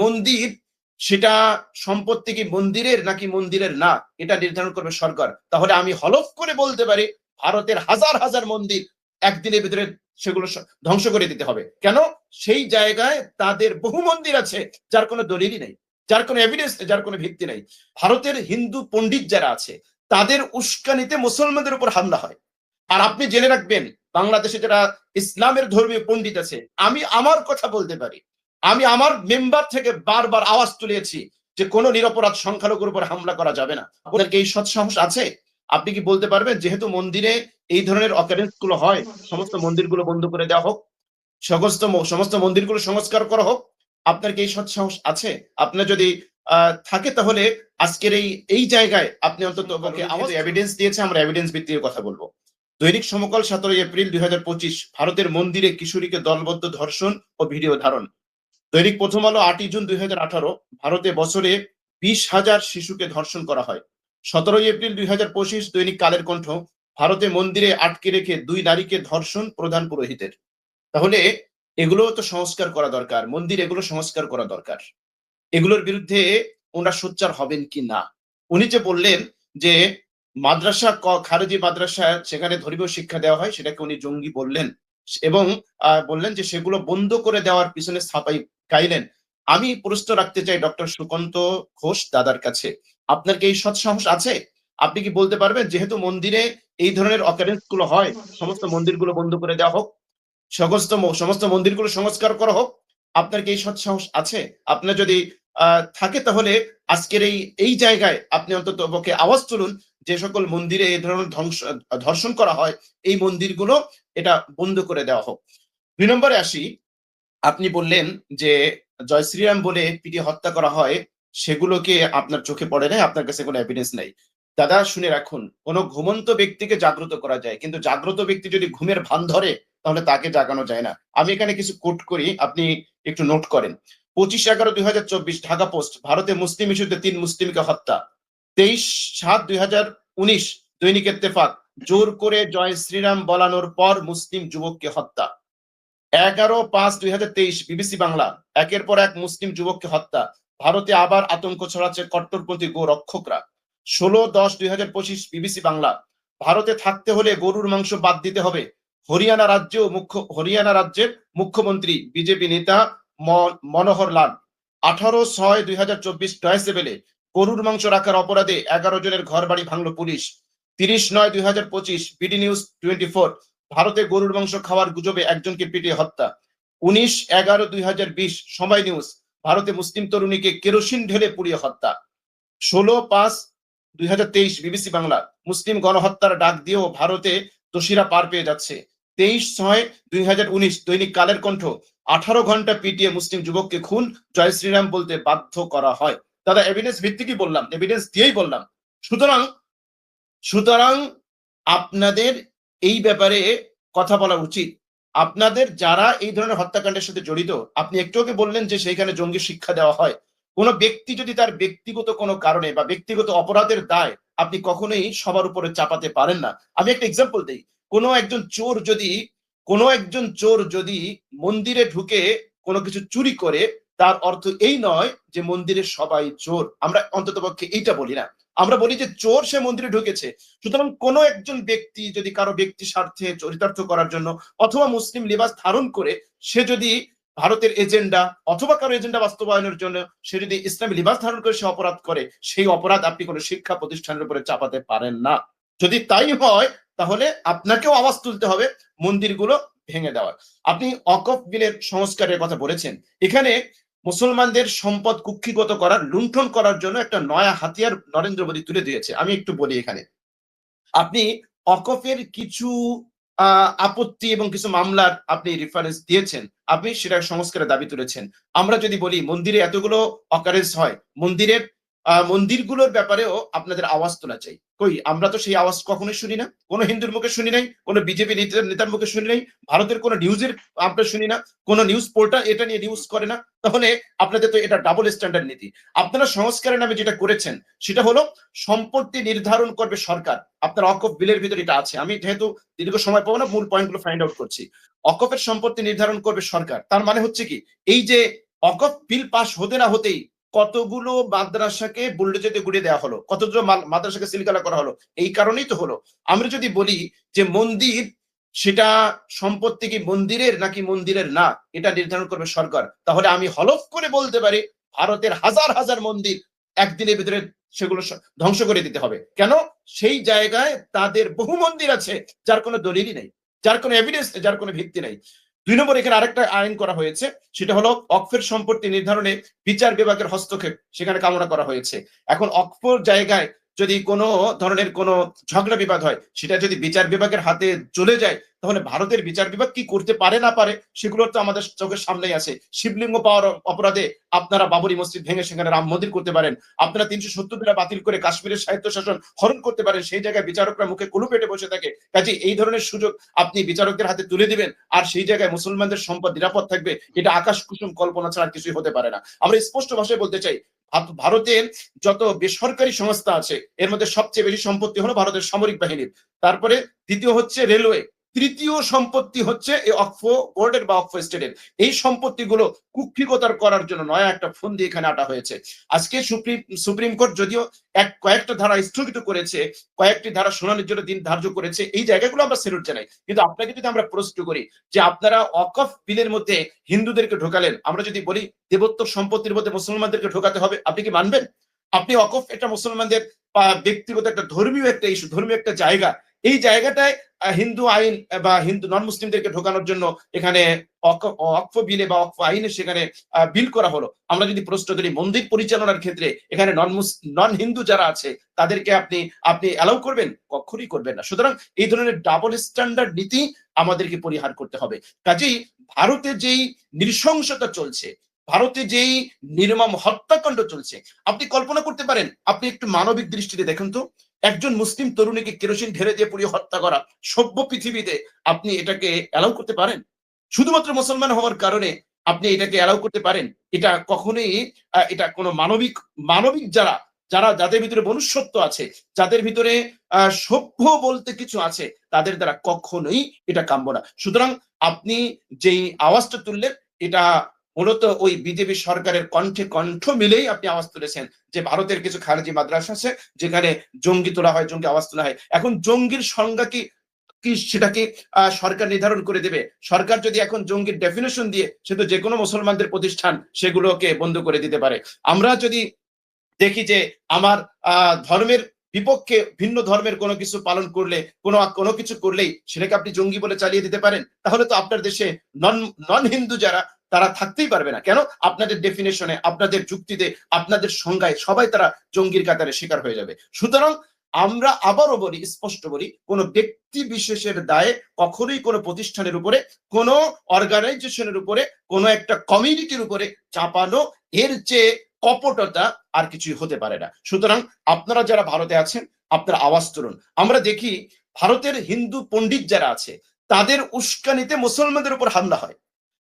মন্দির সেটা সম্পত্তি কি মন্দিরের নাকি মন্দিরের না, এটা নির্ধারণ করবে সরকার। তাহলে আমি হলফ করে বলতে পারি ভারতের হাজার হাজার মন্দির একদিনের ভিতরে সেগুলো ধ্বংস করে দিতে হবে। কেন? সেই জায়গায় তাদের বহু মন্দির আছে যার কোনো দলিলই নেই, যার কোনো এভিডেন্স নেই, যার কোনো ভিত্তি নেই। ভারতের হিন্দু পণ্ডিত যারা আছে তাদের উস্কানিতে মুসলমানদের উপর হামলা হয়। আর আপনি জেনে রাখবেন, বাংলাদেশে যারা ইসলামের ধর্মীয় পণ্ডিত আছে, আমি আমার কথা বলতে পারি, আমি আমার মেম্বার থেকে বারবার আওয়াজ তুলেছি যে কোনো নিরপরাধ সংখ্যালঘুর উপর হামলা করা যাবে না। আপনাদেরকে এই সৎসাহস আছে? আপনি কি বলতে পারবেন যেহেতু মন্দিরে এই ধরনের অকারেন্স গুলো হয়, সমস্ত মন্দিরগুলো বন্ধ করে দেওয়া হোক, সমস্ত মন্দিরগুলো সংস্কার করা হোক? আপনার কি এই সৎসাহস আছে? আপনার যদি থাকে তাহলে আজকের এই জায়গায় আপনি অন্তত এভিডেন্স দিয়েছে, আমরা এভিডেন্স ভিত্তিক কথা বলবো। দৈনিক সমকাল 17 এপ্রিল 2025, ভারতের মন্দিরে কিশোরীকে দলবদ্ধ ধর্ষণ ও ভিডিও ধারণ। দৈনিক প্রথম আলো 8 জুন 2018, ভারতে বছরে 20,000 শিশুকে ধর্ষণ করা হয়। 17 এপ্রিল 2025, দৈনিক কালের কণ্ঠ, ভারতে মন্দিরে আটকে রেখে 2 নারীকে ধর্ষণ প্রধান পুরোহিতের। তাহলে এগুলো তো সংস্কার করা দরকার, মন্দির এগুলো সংস্কার করা দরকার। এগুলোর বিরুদ্ধে ওনারা সোচ্চার হবেন কি না? উনি যে বললেন যে মাদ্রাসা, খারেজি মাদ্রাসা, সেখানে ধর্মীয় শিক্ষা দেওয়া হয়, সেটাকে উনি জঙ্গি বললেন এবং বললেন যে সেগুলো বন্ধ করে দেওয়ার পিছনে ছাপাই গাইলেন। আমি প্রশ্ন রাখতে চাই ডক্টর সুকান্ত ঘোষ দাদার কাছে, আপনার কি এই সৎসাহস আছে? আপনি কি বলতে পারবেন যেহেতু মন্দিরে এই ধরনের অকারেন্স গুলো হয়, সমস্ত মন্দিরগুলো বন্ধ করে দেওয়া হোক, সমস্ত মন্দিরগুলো সংস্কার করা হোক? আপনার কি এই সৎসাহস আছে? আপনার যদি থাকে তাহলে আজকের এই জায়গায় আপনি অন্তত পক্ষে আওয়াজ তুলুন যে সকল মন্দিরে এই ধরনের ধর্ষণ করা হয়, এই মন্দিরগুলো এটা বন্ধ করে দেওয়া হোক। 2 নম্বরে আসি, আপনি বললেন যে জয় শ্রীরাম বলে পিটিয়ে হত্যা করা হয়, সেগুলোকে আপনার চোখে পড়ে নাই, আপনার কাছে কোনো এভিডেন্স নাই। দাদা শুনে রাখুন, কোন ঘুমন্ত ব্যক্তিকে জাগ্রত করা যায়, কিন্তু জাগ্রত ব্যক্তি যদি ঘুমের ভান ধরে তাহলে তাকে জাগানো যায় না। আমি এখানে কিছু কোট করি, আপনি একটু নোট করেন। 25/11/2024, ঢাকা পোস্ট, ভারতে মুসলিম ইস্যুতে 3 মুসলিমকে হত্যা। 23/7/2019, দৈনিক ইত্তেফাক, জোর করে জয় শ্রীরাম বলানোর পর মুসলিম যুবককে হত্যা। 11/5/2023, বিবিসি বাংলা, একের পর এক মুসলিম যুবককে হত্যা, ভারতে আবার আতঙ্ক ছড়াচ্ছে কট্টরপন্থী গো রক্ষকরা। 16/10/2025, বিবিসি বাংলা, ভারতে থাকতে হলে গরুর মাংস বাদ দিতে হবে, হরিয়ানা রাজ্যের মুখ্যমন্ত্রী বিজেপি নেতা মনোহর লাল। 18/6/2024, ডয়েচে ভেলে, গরুর মাংস রাখার অপরাধে 11 জনের ঘর বাড়ি ভাঙল পুলিশ। 30/9/2025, বিডি নিউজ 24, ভারতে গরুর মাংস খাওয়ার গুজবে একজনকে পিটিয়ে হত্যা। 19/11/2020, সময় নিউজ, ভারতে মুসলিম তরুণীকে কেরোসিন ঢেলে পুড়িয়ে হত্যা। 16/5/2023, বিবিসি বাংলা, মুসলিম গণহত্যার ডাক দিয়েও ভারতে দোষীরা পার পেয়ে যাচ্ছে। 23/6/2019, দৈনিক কালের কণ্ঠ, 18 ঘন্টা পিটিয়ে মুসলিম যুবককে খুন, জয় শ্রীরাম বলতে বাধ্য করা হয়। দাদা এভিডেন্স ভিত্তিকই বললাম, এভিডেন্স দিয়েই বললাম। সুতরাং আপনাদের এই ব্যাপারে কথা বলা উচিত। আপনাদের যারা এই ধরনের হত্যাকাণ্ডের সাথে জড়িত, আপনি একটু আগে বললেন যে সেইখানে জঙ্গি শিক্ষা দেওয়া হয়। কোন ব্যক্তি যদি তার ব্যক্তিগত কোনো কারণে বা ব্যক্তিগত অপরাধের দায় আপনি কখনোই সবার উপরে চাপাতে পারেন না। আমি একটা এক্সাম্পল দিই, কোনো একজন চোর যদি মন্দিরে ঢুকে কোনো কিছু চুরি করে, তার অর্থ এই নয় যে মন্দিরের সবাই চোর। আমরা অন্ততপক্ষে এইটা বলি না, আমরা বলি যে চোর সে মন্দিরে ঢুকেছে। সুতরাং কোনো একজন ব্যক্তি যদি কারো ব্যক্তি স্বার্থে চরিতার্থ করার জন্য অথবা মুসলিম লিবাস ধারণ করে সে যদি ভারতের এজেন্ডা অথবা কারো এজেন্ডা বাস্তবায়নের জন্য সে যদি ইসলামী লিবাস ধারণ করে সে অপরাধ করে, সেই অপরাধ আপনি কোনো শিক্ষা প্রতিষ্ঠানের উপরে চাপাতে পারেন না। যদি তাই হয় তাহলে আপনাকেও আওয়াজ তুলতে হবে মন্দিরগুলো ভেঙে দেওয়ার। আপনি ওয়াকফ বিলের সংস্কারের কথা বলেছেন, এখানে মুসলমানদের সম্পদ কুক্ষিগত করার, লুণ্ঠন করার জন্য একটা নয়া হাতিয়ার নরেন্দ্র মোদী তুলে দিয়েছে। আমি একটু বলি, এখানে আপনি ওয়াকফের কিছু আপত্তি এবং কিছু মামলার আপনি রেফারেন্স দিয়েছেন, আপনি সেটা সংস্কারের দাবি তুলেছেন। আমরা যদি বলি মন্দিরে এতগুলো অকারেন্স হয়, মন্দিরগুলোর ব্যাপারেও আপনাদের আওয়াজ তোলা চাই। কই, আমরা তো সেই আওয়াজ কখনোই শুনি না, কোনো হিন্দুর মুখে শুনি নাই, কোনো বিজেপি নেতার মুখে শুনি নাই, ভারতের কোনো নিউজের আমরা শুনি না, কোনো নিউজ পোর্টাল এটা নিয়ে নিউজ করে না। তাহলে আপনাদের তো এটা ডাবল স্ট্যান্ডার্ড নীতি। আপনারা সংস্কারের নামে যেটা করেছেন সেটা হলো সম্পত্তি নির্ধারণ করবে সরকার। আপনার ওয়াকফ বিলের ভিতরে এটা আছে, আমি যেহেতু দীর্ঘ সময় পাবো না, মূল পয়েন্টগুলো ফাইন্ড আউট করছি। ওয়াকফের সম্পত্তি নির্ধারণ করবে সরকার, তার মানে হচ্ছে কি, এই যে অকফ বিল পাস হতে না হতেই কতগুলো মাদ্রাসাকে বুলডোজারে গুড়িয়ে দেওয়া হলো, কতগুলো মাদ্রাসাকে সিলগালা করা হলো। এই কারণেই তো হলো। আমরা যদি বলি যে মন্দির সেটা সম্পত্তি কি মন্দিরের নাকি মন্দিরের না, এটা নির্ধারণ করবে সরকার, তাহলে আমি হলফ করে বলতে পারি ভারতের হাজার হাজার মন্দির একদিনের ভিতরে সেগুলো ধ্বংস করে দিতে হবে। কেন? সেই জায়গায় তাদের বহু মন্দির আছে যার কোনো দলিলই নেই, যার কোনো এভিডেন্স নেই, যার কোনো ভিত্তি নেই। 2 নম্বর, এখানে আরেকটা আইন করা হয়েছে, সেটা হলো অক্ফের সম্পত্তি নির্ধারণে বিচার বিভাগের হস্তক্ষেপ সেখানে কামনা করা হয়েছে। এখন অক্ফর জায়গায় যদি কোনো ধরনের কোনো ঝগড়া বিবাদ হয়, সেটা যদি বিচার বিভাগের হাতে চলে যায়, তাহলে ভারতের বিচার বিভাগ কি করতে পারে না পারে সেগুলো তো আমাদের চোখের সামনেই আছে। শিবলিঙ্গ পাওয়ার অপরাধে আপনারা বাবরি মসজিদ ভেঙে সেখানে রাম মন্দির করতে পারেন, আপনারা 370 ধারা বাতিল করে কাশ্মীরের স্বায়ত্ত শাসন হরণ করতে পারেন, সেই জায়গায় বিচারকরা মুখে কুলু পেটে বসে থাকে। কাজে এই ধরনের সুযোগ আপনি বিচারকদের হাতে তুলে দিবেন, আর সেই জায়গায় মুসলমানদের সম্পদ নিরাপদ থাকবে, এটা আকাশ কুসুম কল্পনা ছাড়া কিছুই হতে পারে না। আমরা স্পষ্ট ভাষায় বলতে চাই, ভারতের যত বেসরকারি সংস্থা আছে এর মধ্যে সবচেয়ে বেশি সম্পত্তি হলো ভারতের সামরিক বাহিনীর, তারপরে দ্বিতীয় হচ্ছে রেলওয়ে, তৃতীয় সম্পত্তি হচ্ছে এই অক্ফ বোর্ডের বা অক্ফ স্টেটের। এই সম্পত্তিগুলো কুক্ষিগতার করার জন্য নয়া একটা ফন্দি এখানে আটা হয়েছে। আজকে সুপ্রিম কোর্ট যদিও কয়েকটা ধারা স্থগিত করেছে, কয়েকটি ধারা শুনানির জন্য দিন ধার্য করেছে, এই জায়গাগুলো আমরা সেলুট জানাই। কিন্তু আপনাকে যদি আমরা প্রশ্ন করি যে আপনারা ওয়াকফ বিলের মধ্যে হিন্দুদেরকে ঢোকালেন, আমরা যদি বলি দেবোত্তর সম্পত্তির মধ্যে মুসলমানদেরকে ঢোকাতে হবে, আপনি কি মানবেন? আপনি ওয়াকফ এটা মুসলমানদের ব্যক্তিগত একটা ধর্মীয় একটা ইস্যু, ধর্মীয় একটা জায়গা, এই জায়গাটায় হিন্দু আইন বা হিন্দু নন মুসলিমদেরকে ঢোকানোর জন্য এখানে ওয়াকফ বিলে বা ওয়াকফ আইনে সেখানে বিল করা হলো। আমরা যদি প্রশ্ন করি মন্দির পরিচালনার ক্ষেত্রে এখানে নন হিন্দু যারা আছে তাদেরকে আপনি অ্যালাউ করবেন? কখনোই করবেন না। সুতরাং এই ধরনের ডাবল স্ট্যান্ডার্ড নীতি আমাদেরকে পরিহার করতে হবে। কাজেই ভারতে যেই নৃশংসতা চলছে, ভারতে যেই নির্মম হত্যাকাণ্ড চলছে, আপনি কল্পনা করতে পারেন, আপনি একটু মানবিক দৃষ্টিতে দেখেন তো, একজন মুসলিম তরুণীকে কেরোসিন ঢেলে দিয়ে পুড়িয়ে হত্যা করা সভ্য পৃথিবীতে আপনি এটাকে অ্যালাউ করতে পারেন? শুধুমাত্র মুসলমান হওয়ার কারণে আপনি এটাকে অ্যালাউ করতে পারেন? এটা কখনোই এটা কোনো মানবিক যাদের ভিতরে মনুষ্যত্ব আছে, যাদের ভিতরে সভ্য বলতে কিছু আছে, তাদের দ্বারা কখনোই এটা কাম্য না। সুতরাং আপনি যেই আওয়াজটা তুললেন, এটা মূলত ওই বিজেপি সরকারের কণ্ঠে কণ্ঠ মিলেই আপনি আওয়াজ তুলেছেন যে ভারতের কিছু খারেজি মাদ্রাসা আছে যেখানে জঙ্গি তোলা হয়, জঙ্গি আওয়াজ তোলা হয়। এখন জঙ্গির সংজ্ঞা কি সেটাকে সরকার নির্ধারণ করে দেবে? সরকার যদি এখন জঙ্গির ডেফিনেশন দিয়ে সে তো যে কোনো মুসলমানদের প্রতিষ্ঠান সেগুলোকে বন্ধ করে দিতে পারে। আমরা যদি দেখি যে আমার ধর্মের বিপক্ষে ভিন্ন ধর্মের কোনো কিছু পালন করলে, কোনো কিছু করলেই সেটাকে আপনি জঙ্গি বলে চালিয়ে দিতে পারেন, তাহলে তো আপনার দেশে নন হিন্দু যারা তারা থাকতেই পারবে না। কেন? আপনাদের ডেফিনেশনে, আপনাদের যুক্তিতে, আপনাদের সংজ্ঞায় সবাই তারা জঙ্গির কাতারে শিকার হয়ে যাবে। সুতরাং আমরা আবারও বলি, স্পষ্ট বলি, কোনো ব্যক্তি বিশেষের দায়ে কখনোই কোনো প্রতিষ্ঠানের উপরে, কোনো অর্গানাইজেশনের উপরে, কোনো একটা কমিউনিটির উপরে চাপানো এর চেয়ে কপটতা আর কিছুই হতে পারে না। সুতরাং আপনারা যারা ভারতে আছেন, আপনারা আওয়াজ তুলুন। আমরা দেখি ভারতের হিন্দু পণ্ডিত যারা আছে তাদের উস্কানিতে মুসলমানদের উপর হামলা হয়।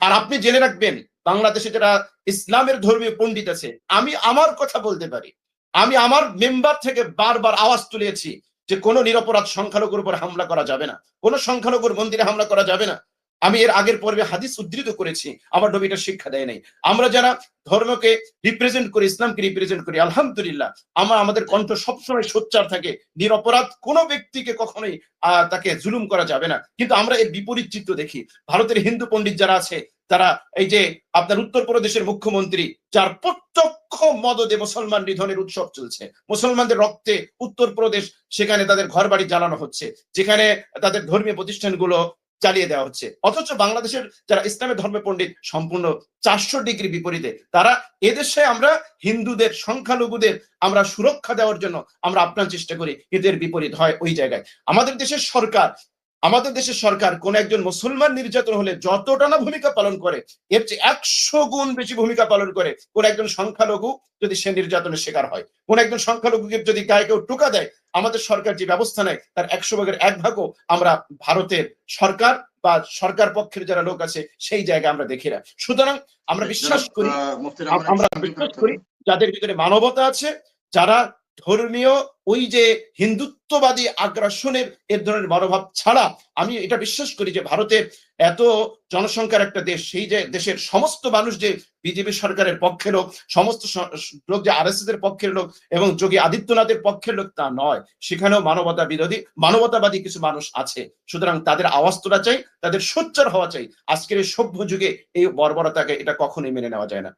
আর আপনি জেনে রাখবেন, বাংলাদেশে যারা ইসলামের ধর্মীয় পণ্ডিত আছে, আমি আমার কথা বলতে পারি, আমি আমার মেম্বার থেকে বারবার আওয়াজ তুলেছি যে কোনো নিরপরাধ সংখ্যালঘুর উপর হামলা করা যাবে না, কোনো সংখ্যালঘুর মন্দিরে হামলা করা যাবে না। আমি এর আগের পর্বে হাদিস উদ্ধৃত করেছি, আমার নবী এটা শিক্ষা দেয় নাই। আমরা যারা ধর্মকে রিপ্রেজেন্ট করি, ইসলামকে রিপ্রেজেন্ট করি, আলহামদুলিল্লাহ আমাদের কণ্ঠ সবসময় সোচ্চার থাকে, নিরপরাধ কোনো ব্যক্তিকে কখনোই তাকে জুলুম করা যাবে না। কিন্তু আমরা এর বিপরীত চিত্র দেখি। ভারতের হিন্দু পণ্ডিত যারা আছে, তারা এই যে আপনার উত্তরপ্রদেশের মুখ্যমন্ত্রী, যার প্রত্যক্ষ মদদে মুসলমান নিধনের উৎসব চলছে, মুসলমানদের রক্তে উত্তরপ্রদেশ, সেখানে তাদের ঘর বাড়ি জ্বালানো হচ্ছে, যেখানে তাদের ধর্মীয় প্রতিষ্ঠানগুলো চালিয়ে দেওয়া হচ্ছে। অথচ বাংলাদেশের যারা ইসলামের ধর্মে পণ্ডিত সম্পূর্ণ 400 ডিগ্রি বিপরীতে, তারা এদেশে আমরা হিন্দুদের, সংখ্যালঘুদের আমরা সুরক্ষা দেওয়ার জন্য আমরা আপ্রাণ চেষ্টা করি, কিন্তু এর বিপরীত হয় ওই জায়গায়। আমাদের দেশের সরকার কোন একজন মুসলমান নির্যাতন হলে যতটা না ভূমিকা পালন করে, এর চেয়ে 100 গুণ বেশি ভূমিকা পালন করে কোন একজন সংখ্যালঘু যদি সে নির্যাতনের শিকার হয়। কোন একজন সংখ্যালঘুকে যদি গায়ে কেউ টোকা দেয়, আমাদের সরকার যে ব্যবস্থা নেয় তার 100 ভাগের 1 ভাগও আমরা ভারতের সরকার বা সরকার পক্ষের যারা লোক আছে সেই জায়গায় আমরা দেখি না। সুতরাং আমরা বিশ্বাস করি যাদের ভিতরে মানবতা আছে, যারা ধর্মীয় ওই যে হিন্দুত্ববাদী আগ্রাসনের এর ধরনের মনোভাব ছাড়া আমি এটা বিশ্বাস করি যে ভারতের এত জনসংখ্যার একটা দেশ, সেই যে দেশের সমস্ত মানুষ যে বিজেপি সরকারের পক্ষের লোক, সমস্ত লোক যে আরএসএস এর পক্ষের লোক এবং যোগী আদিত্যনাথের পক্ষের লোক তা নয়। সেখানেও মানবতা বিরোধী মানবতাবাদী কিছু মানুষ আছে। সুতরাং তাদের আওয়াজ তোলা চাই, তাদের সোচ্চার হওয়া চাই। আজকের এই সভ্য যুগে এই বর্বরতাকে এটা কখনোই মেনে নেওয়া যায় না।